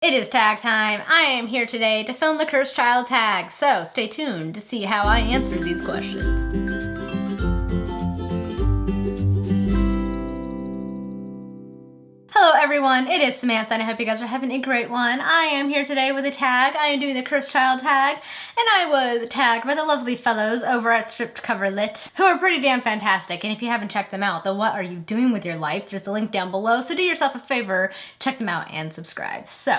It is tag time. I am here today to film the Cursed Child tag, so stay tuned to see how I answer these questions. Hello everyone, it is Samantha and I hope you guys are having a great one. I am here today with a tag. I am doing the Cursed Child tag, and I was tagged by the lovely fellows over at Stripped Cover Lit, who are pretty damn fantastic, and if you haven't checked them out, then what are you doing with your life? There's a link down below, so do yourself a favor, check them out and subscribe. So,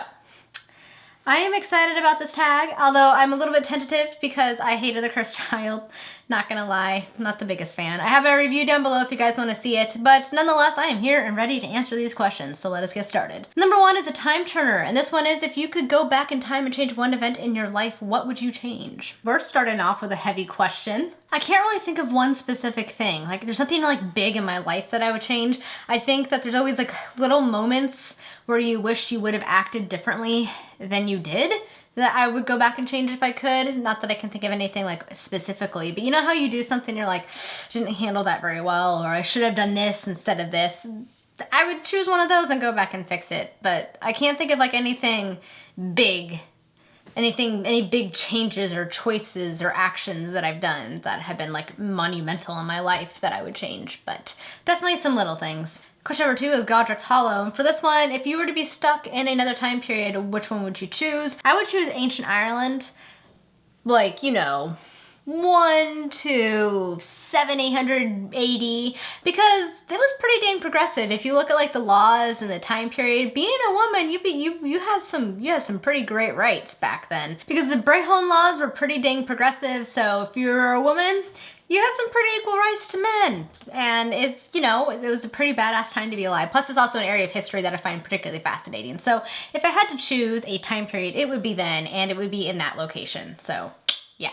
I am excited about this tag, although I'm a little bit tentative because I hated The Cursed Child. Not gonna lie, not the biggest fan. I have a review down below if you guys want to see it, but nonetheless, I am here and ready to answer these questions, so let us get started. Number one is a time turner, and this one is, if you could go back in time and change one event in your life, what would you change? We're starting off with a heavy question. I can't really think of one specific thing. Like, there's nothing like big in my life that I would change. I think that there's always like little moments where you wish you would have acted differently than you did, that I would go back and change if I could. Not that I can think of anything like specifically, but you know how you do something, you're like, didn't handle that very well, or I should have done this instead of this. I would choose one of those and go back and fix it, but I can't think of like anything big, any big changes or choices or actions that I've done that have been like monumental in my life that I would change, but definitely some little things. Question number two is Godric's Hollow. For this one, if you were to be stuck in another time period, which one would you choose? I would choose ancient Ireland. Like, you know, 1 to 880, because it was pretty dang progressive. If you look at like the laws and the time period, being a woman, you had some pretty great rights back then, because the Brehon laws were pretty dang progressive. So if you're a woman, you have some pretty equal rights to men, and it's, you know, it was a pretty badass time to be alive. Plus, it's also an area of history that I find particularly fascinating. So if I had to choose a time period, it would be then, and it would be in that location. So yeah.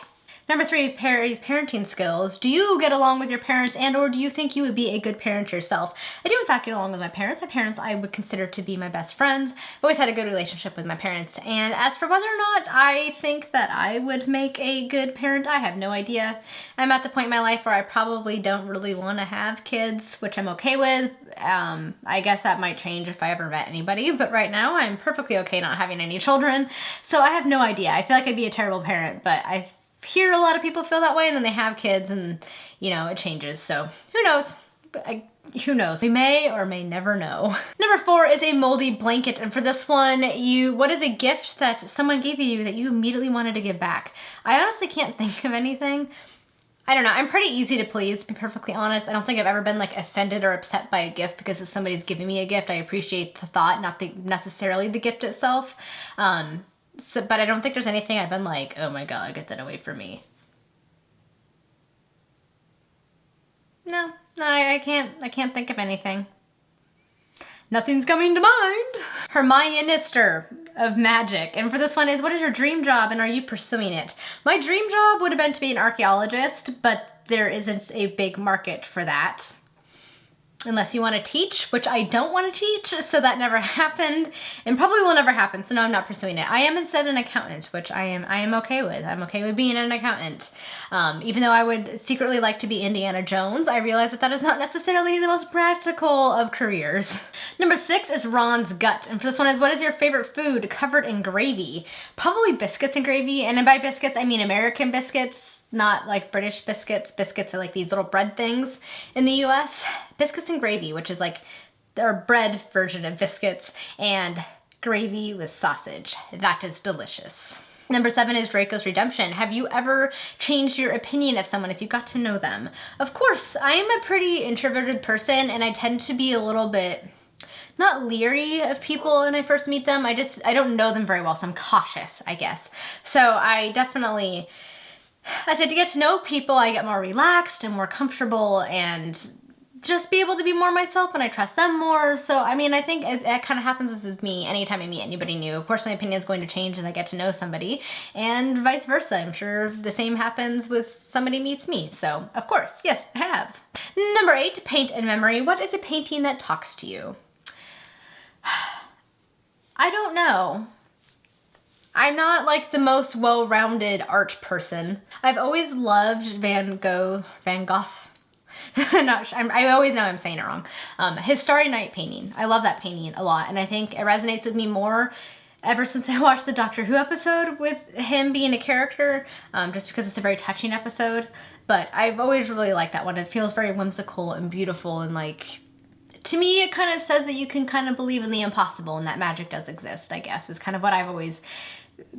Number three is Perry's parenting skills. Do you get along with your parents, and or do you think you would be a good parent yourself? I do in fact get along with my parents. My parents I would consider to be my best friends. I've always had a good relationship with my parents, and as for whether or not I think that I would make a good parent, I have no idea. I'm at the point in my life where I probably don't really want to have kids, which I'm okay with. I guess that might change if I ever met anybody, but right now I'm perfectly okay not having any children, so I have no idea. I feel like I'd be a terrible parent, but I hear a lot of people feel that way, and then they have kids and, you know, it changes. So who knows? Who knows? We may or may never know. Number four is a Moldy Blanket, and for this one, what is a gift that someone gave you that you immediately wanted to give back? I honestly can't think of anything. I don't know, I'm pretty easy to please, to be perfectly honest. I don't think I've ever been like offended or upset by a gift because if somebody's giving me a gift, I appreciate the thought, not necessarily the gift itself. But I don't think there's anything I've been like, oh my god, get that away from me. No, I can't think of anything. Nothing's coming to mind. Hermionister of magic. And for this one is, what is your dream job and are you pursuing it? My dream job would have been to be an archaeologist, but there isn't a big market for that. Unless you want to teach, which I don't want to teach, so that never happened, and probably will never happen, so no, I'm not pursuing it. I am instead an accountant, which I am okay with. I'm okay with being an accountant. Even though I would secretly like to be Indiana Jones, I realize that that is not necessarily the most practical of careers. Number six is Ron's gut, and for this one is, what is your favorite food covered in gravy? Probably biscuits and gravy, and by biscuits I mean American biscuits, not like British biscuits. Biscuits are like these little bread things in the US. Biscuits and gravy, which is like their bread version of biscuits, and gravy with sausage. That is delicious. Number seven is Draco's Redemption. Have you ever changed your opinion of someone as you got to know them? Of course, I am a pretty introverted person, and I tend to be a little bit, not leery of people when I first meet them. I don't know them very well, so I'm cautious, I guess. So I definitely, as I get to know people, I get more relaxed and more comfortable and just be able to be more myself, and I trust them more. So, I mean, I think it kind of happens with me anytime I meet anybody new. Of course, my opinion is going to change as I get to know somebody, and vice versa. I'm sure the same happens with somebody meets me. So, of course, yes, I have. Number eight, paint and memory. What is a painting that talks to you? I don't know. I'm not like the most well-rounded art person. I've always loved Van Gogh. I always know I'm saying it wrong. His Starry Night painting. I love that painting a lot, and I think it resonates with me more ever since I watched the Doctor Who episode with him being a character, just because it's a very touching episode. But I've always really liked that one. It feels very whimsical and beautiful, and like, to me, it kind of says that you can kind of believe in the impossible and that magic does exist, I guess, is kind of what I've always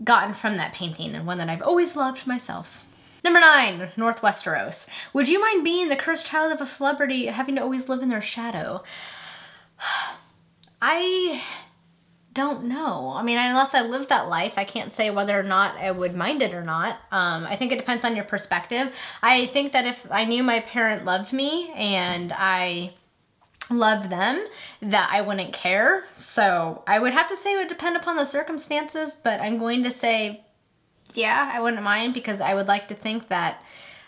gotten from that painting, and one that I've always loved myself. Number 9, North Westeros. Would you mind being the cursed child of a celebrity having to always live in their shadow? I don't know. I mean, unless I lived that life, I can't say whether or not I would mind it or not. I think it depends on your perspective. I think that if I knew my parent loved me and I loved them, that I wouldn't care. So I would have to say it would depend upon the circumstances, but I'm going to say, yeah, I wouldn't mind, because I would like to think that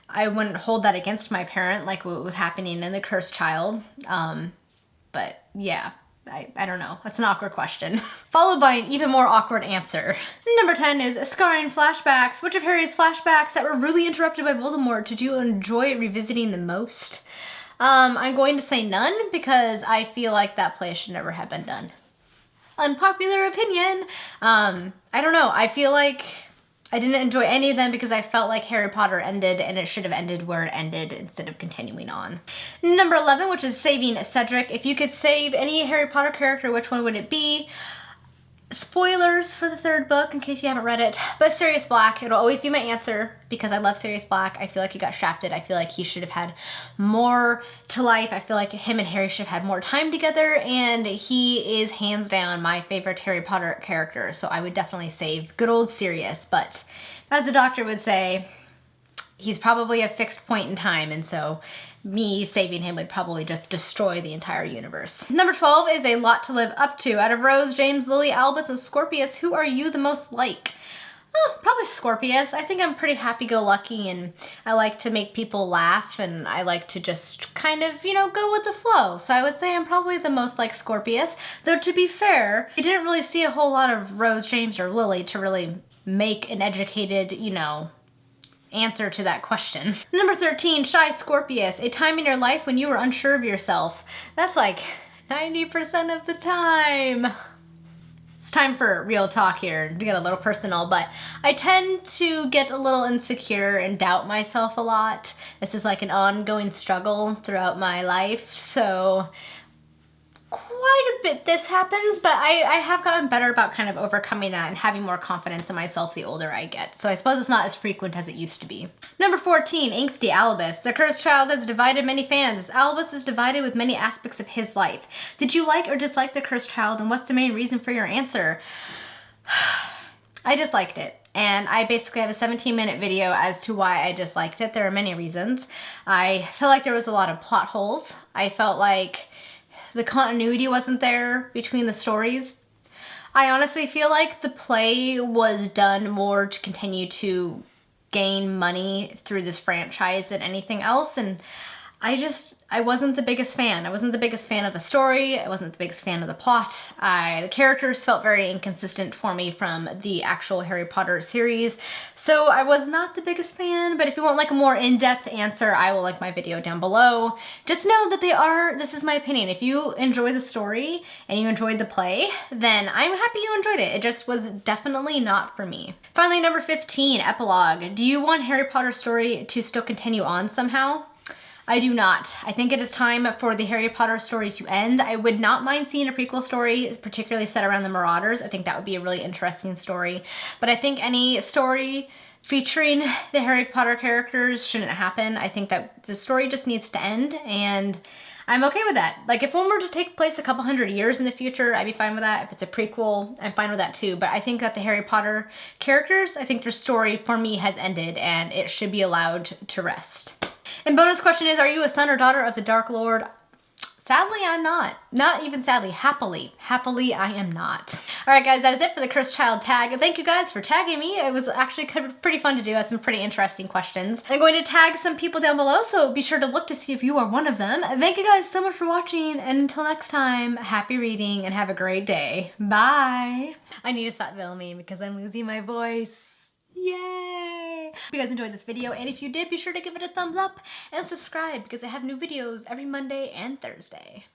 I wouldn't hold that against my parent like what was happening in The Cursed Child. But yeah, I don't know. That's an awkward question. Followed by an even more awkward answer. Number 10 is scarring flashbacks. Which of Harry's flashbacks that were really interrupted by Voldemort did you enjoy revisiting the most? I'm going to say none, because I feel like that play should never have been done. Unpopular opinion. I don't know. I feel like I didn't enjoy any of them because I felt like Harry Potter ended and it should have ended where it ended instead of continuing on. Number 11, which is saving Cedric. If you could save any Harry Potter character, which one would it be? Spoilers for the 3rd book in case you haven't read it, but Sirius Black, it'll always be my answer because I love Sirius Black. I feel like he got shafted. I feel like he should have had more to life. I feel like him and Harry should have had more time together, and he is hands down my favorite Harry Potter character, so I would definitely save good old Sirius. But as the Doctor would say, he's probably a fixed point in time, and so me saving him would probably just destroy the entire universe. Number 12 is a lot to live up to. Out of Rose, James, Lily, Albus, and Scorpius, who are you the most like? Oh, probably Scorpius. I think I'm pretty happy-go-lucky, and I like to make people laugh, and I like to just kind of, you know, go with the flow. So I would say I'm probably the most like Scorpius. Though to be fair, you didn't really see a whole lot of Rose, James, or Lily to really make an educated, you know, answer to that question. Number 13, Shy Scorpius. A time in your life when you were unsure of yourself. That's like 90% of the time. It's time for real talk here to get a little personal, but I tend to get a little insecure and doubt myself a lot. This is like an ongoing struggle throughout my life, so quite a bit this happens, but I have gotten better about kind of overcoming that and having more confidence in myself the older I get. So I suppose it's not as frequent as it used to be. Number 14, Angsty Albus. The Cursed Child has divided many fans, as Albus is divided with many aspects of his life. Did you like or dislike The Cursed Child, and what's the main reason for your answer? I disliked it. And I basically have a 17-minute video as to why I disliked it. There are many reasons. I felt like there was a lot of plot holes. I felt like the continuity wasn't there between the stories. I honestly feel like the play was done more to continue to gain money through this franchise than anything else, and I wasn't the biggest fan. I wasn't the biggest fan of the story. I wasn't the biggest fan of the plot. The characters felt very inconsistent for me from the actual Harry Potter series. So I was not the biggest fan, but if you want like a more in-depth answer, I will link my video down below. Just know that this is my opinion. If you enjoy the story and you enjoyed the play, then I'm happy you enjoyed it. It just was definitely not for me. Finally, number 15, Epilogue. Do you want Harry Potter story to still continue on somehow? I do not. I think it is time for the Harry Potter story to end. I would not mind seeing a prequel story, particularly set around the Marauders. I think that would be a really interesting story. But I think any story featuring the Harry Potter characters shouldn't happen. I think that the story just needs to end, and I'm okay with that. Like, if one were to take place a couple hundred years in the future, I'd be fine with that. If it's a prequel, I'm fine with that too. But I think that the Harry Potter characters, I think their story for me has ended, and it should be allowed to rest. And bonus question is, are you a son or daughter of the Dark Lord? Sadly, I'm not. Not even sadly, happily. Happily, I am not. All right, guys, that is it for the Cursed Child tag. Thank you guys for tagging me. It was actually pretty fun to do. I had some pretty interesting questions. I'm going to tag some people down below, so be sure to look to see if you are one of them. Thank you guys so much for watching, and until next time, happy reading and have a great day. Bye. I need to stop filming because I'm losing my voice. Yay! Hope you guys enjoyed this video, and if you did, be sure to give it a thumbs up and subscribe because I have new videos every Monday and Thursday.